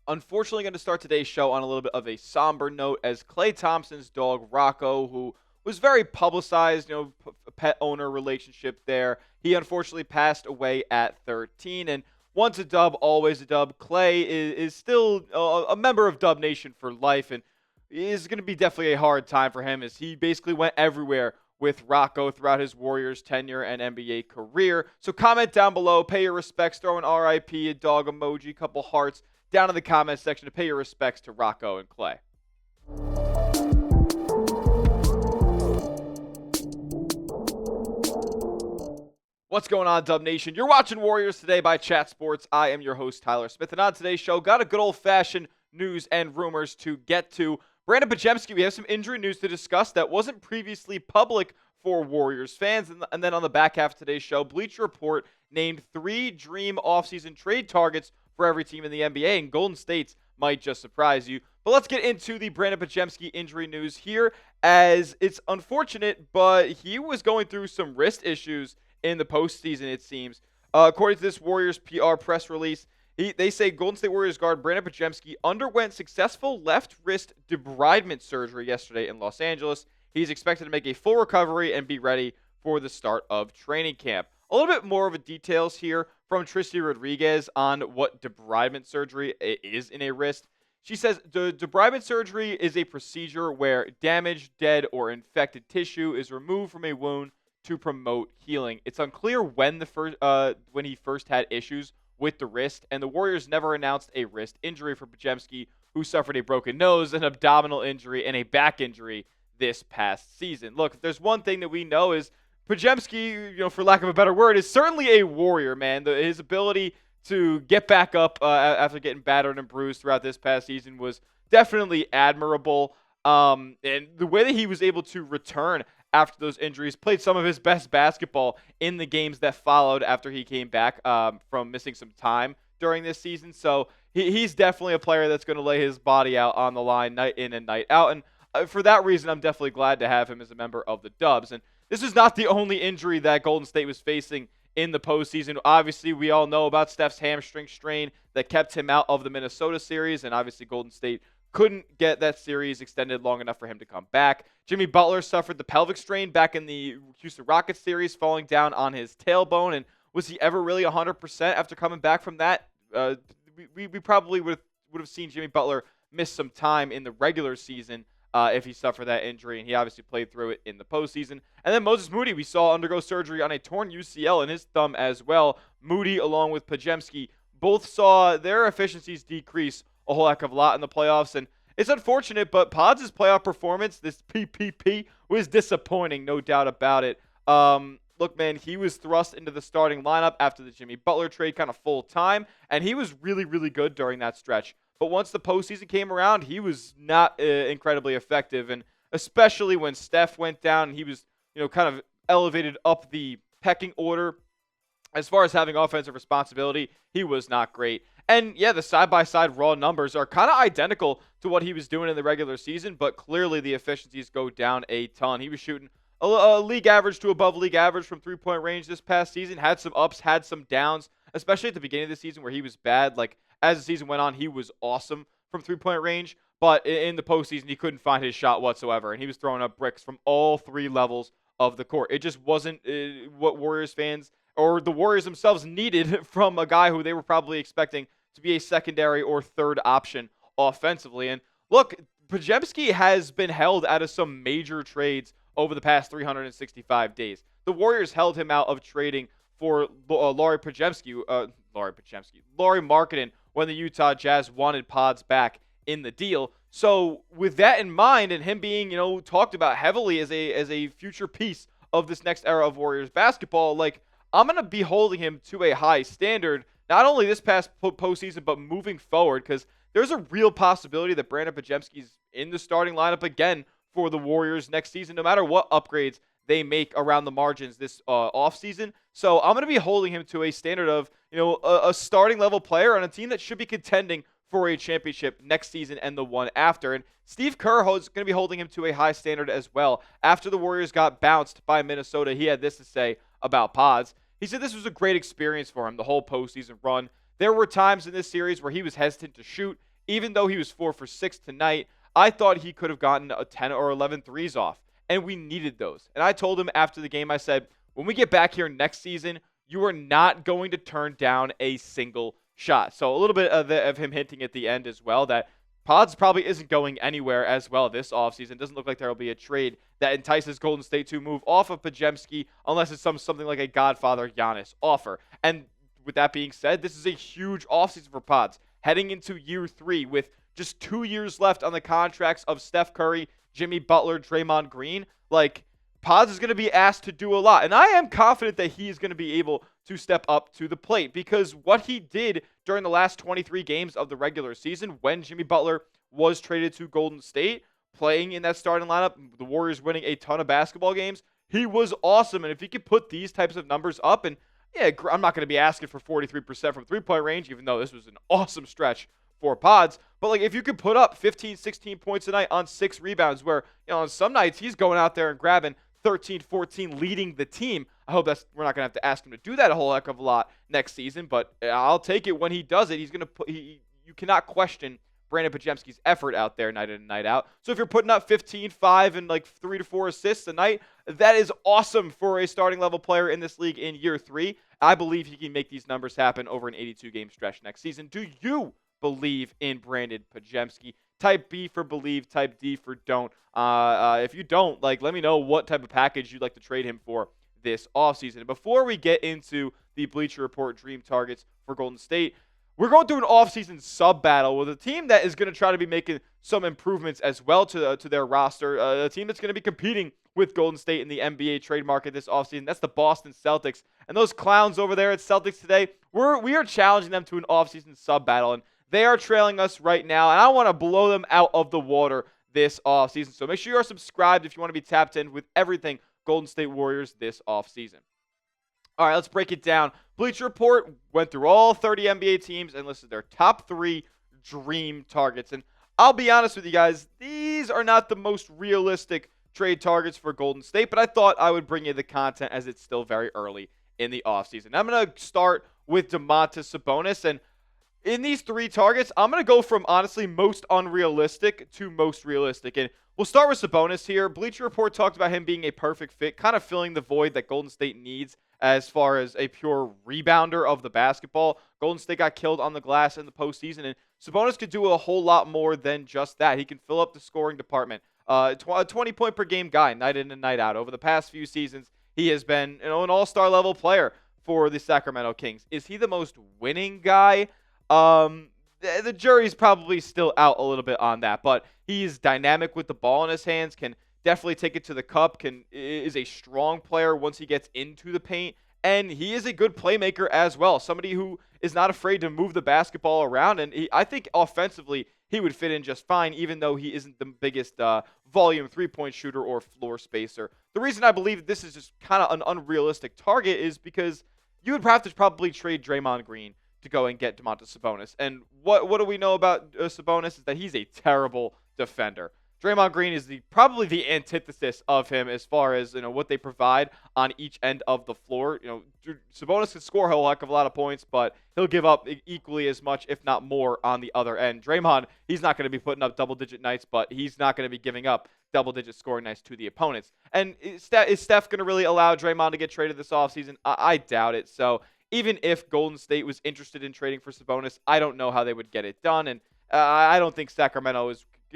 Unfortunately, going to start today's show on a little bit of a somber note as Klay Thompson's dog, Rocco, who was very publicized, pet owner relationship there. He unfortunately passed away at 13. And once a dub, always a dub. Klay is still a member of Dub Nation for life and is going to be definitely a hard time for him as he basically went everywhere with Rocco throughout his Warriors tenure and NBA career. So comment down below, pay your respects, throw an RIP, a dog emoji, a couple hearts down in the comments section to pay your respects to Rocco and Klay. What's going on, Dub Nation? You're watching Warriors Today by Chat Sports. I am your host, Tyler Smith. And on today's show, got a good old-fashioned news and rumors to get to. Brandin Podziemski, we have some injury news to discuss that wasn't previously public for Warriors fans. And then on the back half of today's show, Bleacher Report named 3 dream offseason trade targets for every team in the NBA, and Golden State's might just surprise you. But let's get into the Brandin Podziemski injury news here, as it's unfortunate, but he was going through some wrist issues in the postseason, it seems. According to this Warriors PR press release, they say Golden State Warriors guard Brandin Podziemski underwent successful left wrist debridement surgery yesterday in Los Angeles. He's expected to make a full recovery and be ready for the start of training camp. A little bit more of a details here from Tristy Rodriguez on what debridement surgery is in a wrist. She says the debridement surgery is a procedure where damaged, dead, or infected tissue is removed from a wound to promote healing. It's unclear when when he first had issues with the wrist, and the Warriors never announced a wrist injury for Podziemski, who suffered a broken nose, an abdominal injury, and a back injury this past season. Look, if there's one thing that we know is Podziemski, for lack of a better word, is certainly a warrior, man. His ability to get back up after getting battered and bruised throughout this past season was definitely admirable. And the way that he was able to return after those injuries, played some of his best basketball in the games that followed after he came back from missing some time during this season. So he's definitely a player that's going to lay his body out on the line night in and night out. And for that reason, I'm definitely glad to have him as a member of the Dubs. And this is not the only injury that Golden State was facing in the postseason. Obviously, we all know about Steph's hamstring strain that kept him out of the Minnesota series, and obviously Golden State couldn't get that series extended long enough for him to come back. Jimmy Butler suffered the pelvic strain back in the Houston Rockets series, falling down on his tailbone. And was he ever really 100% after coming back from that? We probably would have seen Jimmy Butler miss some time in the regular season if he suffered that injury, and he obviously played through it in the postseason. And then Moses Moody, we saw undergo surgery on a torn UCL in his thumb as well. Moody, along with Podziemski, both saw their efficiencies decrease a whole heck of a lot in the playoffs, and it's unfortunate, but Pods' playoff performance, this PPP, was disappointing, no doubt about it. Look, man, he was thrust into the starting lineup after the Jimmy Butler trade kind of full time, and he was really, really good during that stretch. But once the postseason came around, he was not incredibly effective, and especially when Steph went down, and he was, kind of elevated up the pecking order as far as having offensive responsibility. He was not great. And yeah, the side-by-side raw numbers are kind of identical to what he was doing in the regular season, but clearly the efficiencies go down a ton. He was shooting a league average to above league average from three-point range this past season, had some ups, had some downs, especially at the beginning of the season where he was bad. Like, as the season went on, he was awesome from three-point range, but in the postseason, he couldn't find his shot whatsoever, and he was throwing up bricks from all 3 levels of the court. It just wasn't what Warriors fans or the Warriors themselves needed from a guy who they were probably expecting to be a secondary or third option offensively. And look, Podziemski has been held out of some major trades over the past 365 days. The Warriors held him out of trading for Lauri Markkanen when the Utah Jazz wanted Pods back in the deal. So with that in mind, and him being, talked about heavily as a future piece of this next era of Warriors basketball, like, I'm going to be holding him to a high standard, not only this past postseason, but moving forward, because there's a real possibility that Brandin Podziemski's in the starting lineup again for the Warriors next season, no matter what upgrades they make around the margins this offseason. So I'm going to be holding him to a standard of, a starting level player on a team that should be contending for a championship next season and the one after. And Steve Kerr is going to be holding him to a high standard as well. After the Warriors got bounced by Minnesota, he had this to say about Pods. He said this was a great experience for him, the whole postseason run. There were times in this series where he was hesitant to shoot. even though he was 4 for 6 tonight, I thought he could have gotten a 10 or 11 threes off, and we needed those. And I told him after the game, I said, when we get back here next season, you are not going to turn down a single shot. So a little bit of him hinting at the end as well that Pods probably isn't going anywhere as well this offseason. Doesn't look like there will be a trade that entices Golden State to move off of Podziemski unless it's something like a Godfather Giannis offer. And with that being said, this is a huge offseason for Pods. Heading into year 3 with just 2 years left on the contracts of Steph Curry, Jimmy Butler, Draymond Green. Like, Pods is going to be asked to do a lot. And I am confident that he is going to be able to step up to the plate because what he did during the last 23 games of the regular season when Jimmy Butler was traded to Golden State, playing in that starting lineup, the Warriors winning a ton of basketball games, he was awesome. And if he could put these types of numbers up, and yeah, I'm not going to be asking for 43% from three-point range, even though this was an awesome stretch for Pods. But like if you could put up 15, 16 points a night on 6 rebounds where, on some nights he's going out there and grabbing 13, 14, leading the team. I hope we're not going to have to ask him to do that a whole heck of a lot next season, but I'll take it when he does it. He's going to put you cannot question Brandin Podziemski's effort out there night in and night out. So if you're putting up 15, 5, and like 3 to 4 assists a night, that is awesome for a starting level player in this league in year 3. I believe he can make these numbers happen over an 82-game stretch next season. Do you believe in Brandin Podziemski? Type B for believe, type D for don't. If you don't, let me know what type of package you'd like to trade him for this offseason. Before we get into the Bleacher Report dream targets for Golden State, we're going through an offseason sub-battle with a team that is going to try to be making some improvements as well to their roster. A team that's going to be competing with Golden State in the NBA trade market this offseason. That's the Boston Celtics. And those clowns over there at Celtics today, we are challenging them to an offseason sub-battle. And they are trailing us right now, and I want to blow them out of the water this offseason. So make sure you are subscribed if you want to be tapped in with everything Golden State Warriors this offseason. All right, let's break it down. Bleacher Report went through all 30 NBA teams and listed their top 3 dream targets. And I'll be honest with you guys, these are not the most realistic trade targets for Golden State, but I thought I would bring you the content as it's still very early in the offseason. I'm going to start with Domantas Sabonis, and in these 3 targets, I'm going to go from, honestly, most unrealistic to most realistic. And we'll start with Sabonis here. Bleacher Report talked about him being a perfect fit, kind of filling the void that Golden State needs as far as a pure rebounder of the basketball. Golden State got killed on the glass in the postseason, and Sabonis could do a whole lot more than just that. He can fill up the scoring department. A 20-point-per-game guy, night in and night out. Over the past few seasons, he has been an all-star level player for the Sacramento Kings. Is he the most winning guy? The jury's probably still out a little bit on that, but he's dynamic with the ball in his hands, can definitely take it to the cup, is a strong player once he gets into the paint, and he is a good playmaker as well. Somebody who is not afraid to move the basketball around, and I think offensively he would fit in just fine, even though he isn't the biggest volume three-point shooter or floor spacer. The reason I believe this is just kind of an unrealistic target is because you would have to probably trade Draymond Green to go and get Domantas Sabonis. And what do we know about Sabonis is that he's a terrible defender. Draymond Green is probably the antithesis of him as far as what they provide on each end of the floor. Sabonis can score a whole heck of a lot of points, but he'll give up equally as much, if not more, on the other end. Draymond, he's not going to be putting up double-digit nights, but he's not going to be giving up double-digit scoring nights to the opponents. And is Steph going to really allow Draymond to get traded this offseason? I doubt it. So even if Golden State was interested in trading for Sabonis, I don't know how they would get it done. And I don't think Sacramento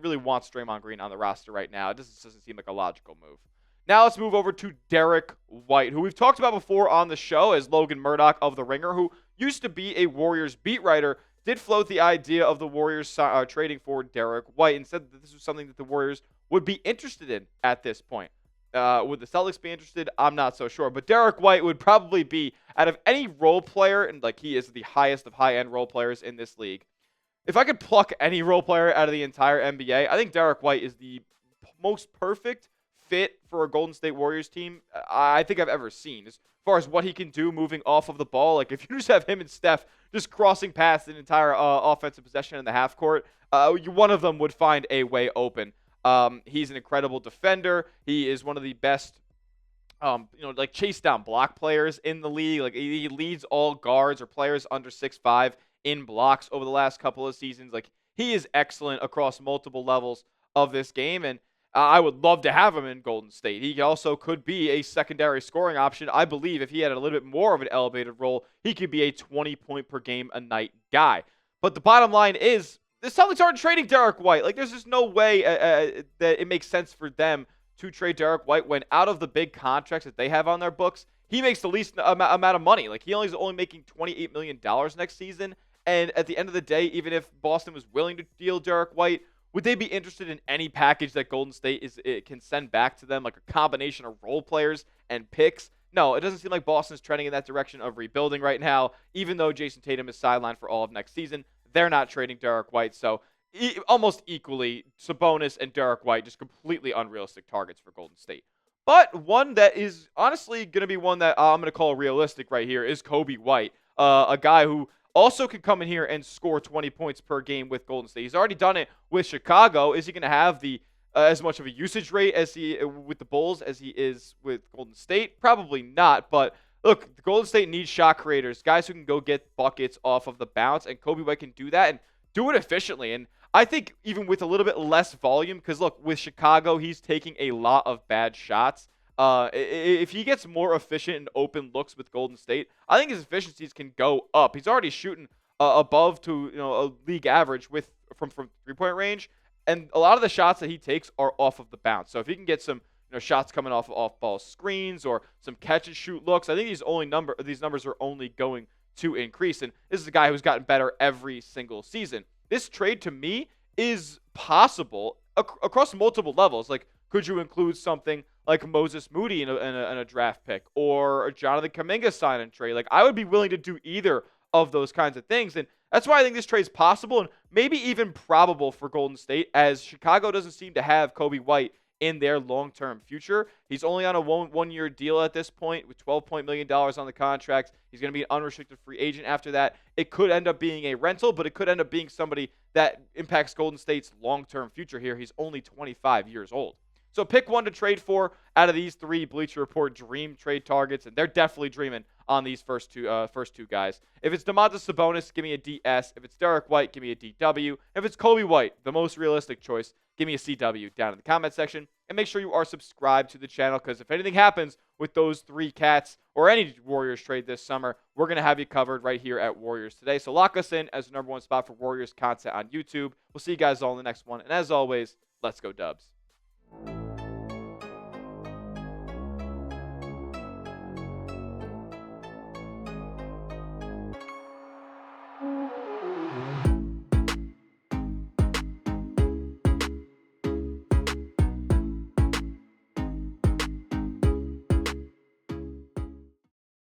really wants Draymond Green on the roster right now. It doesn't seem like a logical move. Now let's move over to Derrick White, who we've talked about before on the show as Logan Murdoch of The Ringer, who used to be a Warriors beat writer, did float the idea of the Warriors trading for Derrick White and said that this was something that the Warriors would be interested in at this point. Would the Celtics be interested? I'm not so sure. But Derrick White would probably be, out of any role player, and he is the highest of high-end role players in this league, if I could pluck any role player out of the entire NBA, I think Derrick White is the most perfect fit for a Golden State Warriors team I think I've ever seen. As far as what he can do moving off of the ball, if you just have him and Steph just crossing past an entire offensive possession in the half court, one of them would find a way open. He's an incredible defender. He is one of the best, chase down block players in the league. He leads all guards or players under 6'5" in blocks over the last couple of seasons. He is excellent across multiple levels of this game, and I would love to have him in Golden State. He also could be a secondary scoring option. I believe if he had a little bit more of an elevated role, he could be a 20-point per game a night guy. But the bottom line is, the Celtics aren't trading Derrick White. Like, there's just no way that it makes sense for them to trade Derrick White when out of the big contracts that they have on their books, he makes the least amount of money. Like, he is only making $28 million next season. And at the end of the day, even if Boston was willing to deal Derrick White, would they be interested in any package that Golden State can send back to them, like a combination of role players and picks? No, it doesn't seem like Boston's trending in that direction of rebuilding right now, even though Jason Tatum is sidelined for all of next season. They're not trading Derrick White, so almost equally, Sabonis and Derrick White, just completely unrealistic targets for Golden State. But one that is honestly going to be one that I'm going to call realistic right here is Coby White, a guy who also can come in here and score 20 points per game with Golden State. He's already done it with Chicago. Is he going to have the as much of a usage rate as he with the Bulls as he is with Golden State? Probably not, but look, the Golden State needs shot creators, guys who can go get buckets off of the bounce, and Coby White can do that and do it efficiently. And I think even with a little bit less volume, because look, with Chicago, he's taking a lot of bad shots. If he gets more efficient in open looks with Golden State, I think his efficiencies can go up. He's already shooting above to a league average from 3-point range, and a lot of the shots that he takes are off of the bounce. So if he can get some shots coming off ball screens or some catch and shoot looks, I think these numbers are only going to increase. And this is a guy who's gotten better every single season. This trade to me is possible across multiple levels. Like, could you include something like Moses Moody in a draft pick, or a Jonathan Kuminga sign and trade? Like, I would be willing to do either of those kinds of things. And that's why I think this trade is possible and maybe even probable for Golden State, as Chicago doesn't seem to have Coby White in their long-term future. He's only on a one-year deal at this point with $12 million on the contract. He's going to be an unrestricted free agent after that. It could end up being a rental, but it could end up being somebody that impacts Golden State's long-term future here. He's only 25 years old. So pick one to trade for out of these three Bleacher Report dream trade targets, and they're definitely dreaming on these first two guys. If it's Domantas Sabonis, give me a DS. If it's Derrick White, give me a DW. If it's Coby White, the most realistic choice, give me a CW down in the comment section. And make sure you are subscribed to the channel, because if anything happens with those three cats or any Warriors trade this summer, we're going to have you covered right here at Warriors Today. So lock us in as the #1 spot for Warriors content on YouTube. We'll see you guys all in the next one. And as always, let's go Dubs.